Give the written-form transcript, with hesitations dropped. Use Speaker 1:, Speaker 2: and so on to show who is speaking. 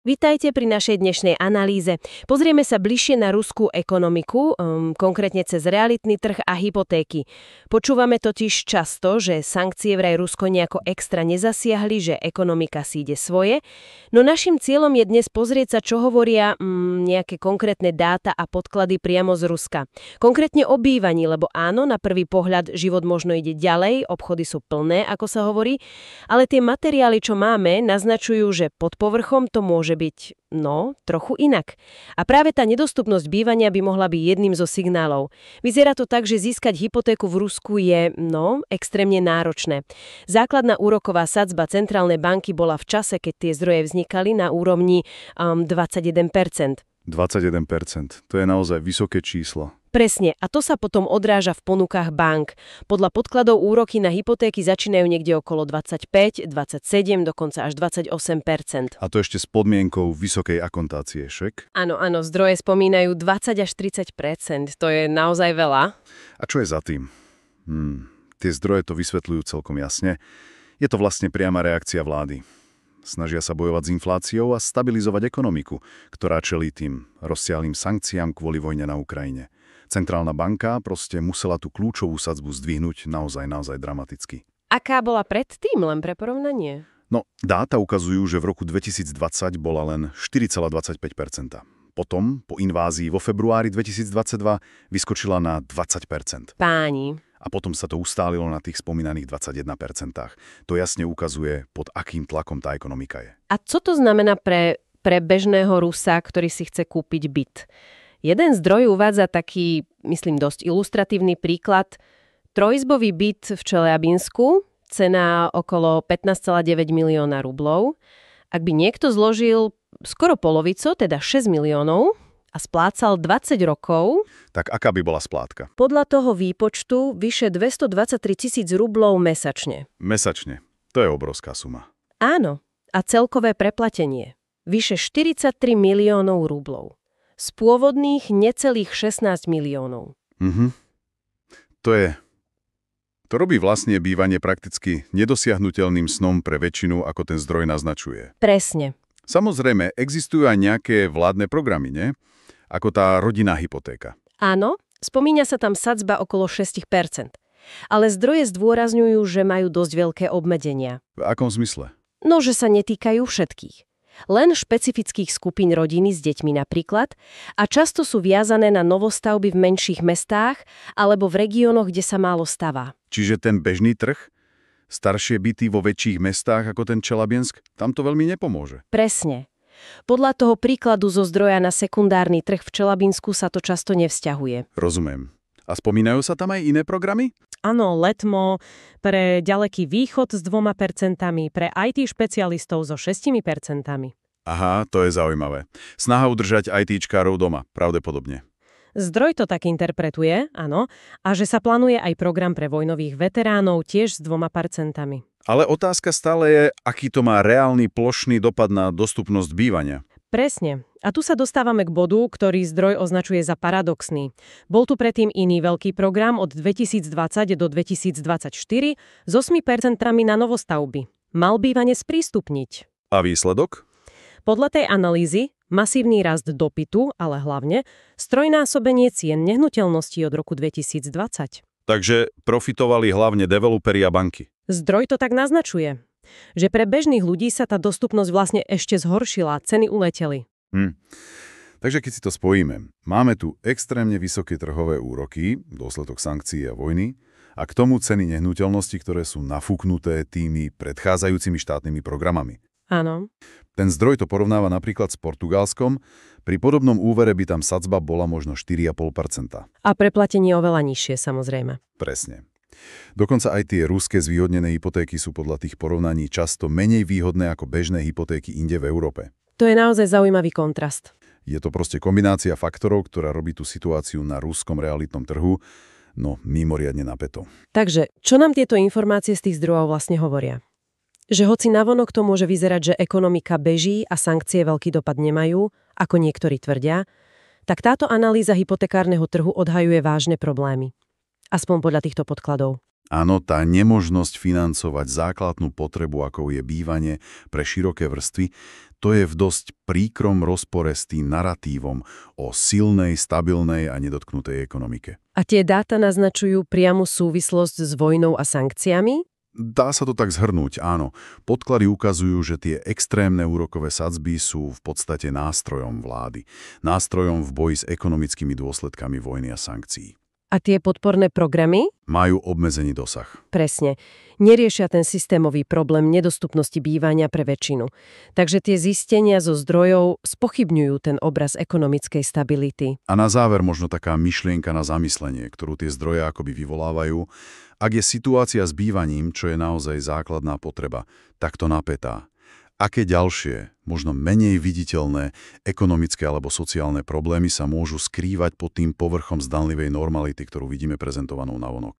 Speaker 1: Vitajte pri našej dnešnej analýze. Pozrieme sa bližšie na ruskú ekonomiku, konkrétne cez realitný trh a hypotéky. Počúvame totiž často, že sankcie vraj Rusko nejako extra nezasiahli, že ekonomika si ide svoje. No našim cieľom je dnes pozrieť sa, čo hovoria nejaké konkrétne dáta a podklady priamo z Ruska. Konkrétne o bývaní, lebo áno, na prvý pohľad život možno ide ďalej, obchody sú plné, ako sa hovorí, ale tie materiály, čo máme, naznačujú, že pod povrchom to môže byť, trochu inak. A práve tá nedostupnosť bývania by mohla byť jedným zo signálov. Vyzerá to tak, že získať hypotéku v Rusku je, extrémne náročné. Základná úroková sadzba centrálnej banky bola v čase, keď tie zdroje vznikali, na úrovni 21%.
Speaker 2: 21%. To je naozaj vysoké číslo.
Speaker 1: Presne, a to sa potom odráža v ponukách bank. Podľa podkladov úroky na hypotéky začínajú niekde okolo 25, 27, dokonca až 28%.
Speaker 2: A to ešte s podmienkou vysokej akontácie, však?
Speaker 1: Áno, zdroje spomínajú 20 až 30%. To je naozaj veľa.
Speaker 2: A čo je za tým? Tie zdroje to vysvetľujú celkom jasne. Je to vlastne priama reakcia vlády. Snažia sa bojovať s infláciou a stabilizovať ekonomiku, ktorá čelí tým rozsiahlym sankciám kvôli vojne na Ukrajine. Centrálna banka proste musela tú kľúčovú sadzbu zdvihnúť naozaj dramaticky.
Speaker 1: Aká bola predtým, len pre porovnanie?
Speaker 2: Dáta ukazujú, že v roku 2020 bola len 4,25%. Potom, po invázii vo februári 2022, vyskočila na 20%.
Speaker 1: Páni.
Speaker 2: A potom sa to ustálilo na tých spomínaných 21%. To jasne ukazuje, pod akým tlakom tá ekonomika je.
Speaker 1: A co to znamená pre bežného Rusa, ktorý si chce kúpiť byt? Jeden zdroj uvádza taký, myslím, dosť ilustratívny príklad. Trojizbový byt v Čeliabinsku, cena okolo 15,9 milióna rublov. Ak by niekto zložil skoro polovicu, teda 6 miliónov, a splácal 20 rokov,
Speaker 2: tak aká by bola splátka?
Speaker 1: Podľa toho výpočtu vyše 223 000 rublov mesačne.
Speaker 2: Mesačne. To je obrovská suma.
Speaker 1: Áno. A celkové preplatenie. Vyše 43 miliónov rublov. Z pôvodných necelých 16 miliónov.
Speaker 2: To robí vlastne bývanie prakticky nedosiahnuteľným snom pre väčšinu, ako ten zdroj naznačuje.
Speaker 1: Presne.
Speaker 2: Samozrejme, existujú aj nejaké vládne programy, nie? Ako tá rodinná hypotéka.
Speaker 1: Áno, spomína sa tam sadzba okolo 6%. Ale zdroje zdôrazňujú, že majú dosť veľké obmedzenia.
Speaker 2: V akom zmysle?
Speaker 1: Že sa netýkajú všetkých. Len špecifických skupín rodiny s deťmi napríklad a často sú viazané na novostavby v menších mestách alebo v regiónoch, kde sa málo stavá.
Speaker 2: Čiže ten bežný trh? Staršie byty vo väčších mestách ako ten Čelabiensk? Tam to veľmi nepomôže.
Speaker 1: Presne. Podľa toho príkladu zo zdroja na sekundárny trh v Čelabinsku sa to často nevzťahuje.
Speaker 2: Rozumiem. A spomínajú sa tam aj iné programy?
Speaker 3: Áno, Letmo, pre ďaleký východ s 2%, pre IT špecialistov so 6%.
Speaker 2: Aha, to je zaujímavé. Snaha udržať ITčkárov doma, pravdepodobne.
Speaker 3: Zdroj to tak interpretuje, áno, a že sa plánuje aj program pre vojnových veteránov tiež s 2%.
Speaker 2: Ale otázka stále je, aký to má reálny plošný dopad na dostupnosť bývania.
Speaker 3: Presne. A tu sa dostávame k bodu, ktorý zdroj označuje za paradoxný. Bol tu predtým iný veľký program od 2020 do 2024 s 8% na novostavby. Mal bývanie sprístupniť.
Speaker 2: A výsledok?
Speaker 3: Podľa tej analýzy masívny rast dopytu, ale hlavne strojnásobenie cien nehnuteľností od roku 2020.
Speaker 2: Takže profitovali hlavne developeri a banky.
Speaker 3: Zdroj to tak naznačuje, že pre bežných ľudí sa tá dostupnosť vlastne ešte zhoršila, ceny uleteli.
Speaker 2: Takže keď si to spojíme, máme tu extrémne vysoké trhové úroky, dôsledok sankcií a vojny, a k tomu ceny nehnuteľnosti, ktoré sú nafúknuté tými predchádzajúcimi štátnymi programami.
Speaker 3: Áno.
Speaker 2: Ten zdroj to porovnáva napríklad s Portugalskom, pri podobnom úvere by tam sadzba bola možno 4,5%.
Speaker 3: A preplatenie oveľa nižšie, samozrejme.
Speaker 2: Presne. Dokonca aj tie ruské zvýhodnené hypotéky sú podľa tých porovnaní často menej výhodné ako bežné hypotéky inde v Európe.
Speaker 3: To je naozaj zaujímavý kontrast.
Speaker 2: Je to proste kombinácia faktorov, ktorá robí tú situáciu na ruskom realitnom trhu, mimoriadne napäto.
Speaker 3: Takže, čo nám tieto informácie z tých zdrojov vlastne hovoria? Že hoci navonok to môže vyzerať, že ekonomika beží a sankcie veľký dopad nemajú, ako niektorí tvrdia, tak táto analýza hypotekárneho trhu odhajuje vážne problémy. Aspoň podľa týchto podkladov.
Speaker 2: Áno, tá nemožnosť financovať základnú potrebu, akou je bývanie pre široké vrstvy, To je v dosť príkrom rozpore s tým naratívom o silnej, stabilnej a nedotknutej ekonomike.
Speaker 3: A tie dáta naznačujú priamu súvislosť s vojnou a sankciami?
Speaker 2: Dá sa to tak zhrnúť, áno. Podklady ukazujú, že tie extrémne úrokové sadzby sú v podstate nástrojom vlády. Nástrojom v boji s ekonomickými dôsledkami vojny a sankcií.
Speaker 3: A tie podporné programy?
Speaker 2: Majú obmedzený dosah.
Speaker 3: Presne. Neriešia ten systémový problém nedostupnosti bývania pre väčšinu. Takže tie zistenia zo zdrojov spochybňujú ten obraz ekonomickej stability.
Speaker 2: A na záver možno taká myšlienka na zamyslenie, ktorú tie zdroje akoby vyvolávajú. Ak je situácia s bývaním, čo je naozaj základná potreba, takto napätá, aké ďalšie, možno menej viditeľné ekonomické alebo sociálne problémy sa môžu skrývať pod tým povrchom zdanlivej normality, ktorú vidíme prezentovanú navonok?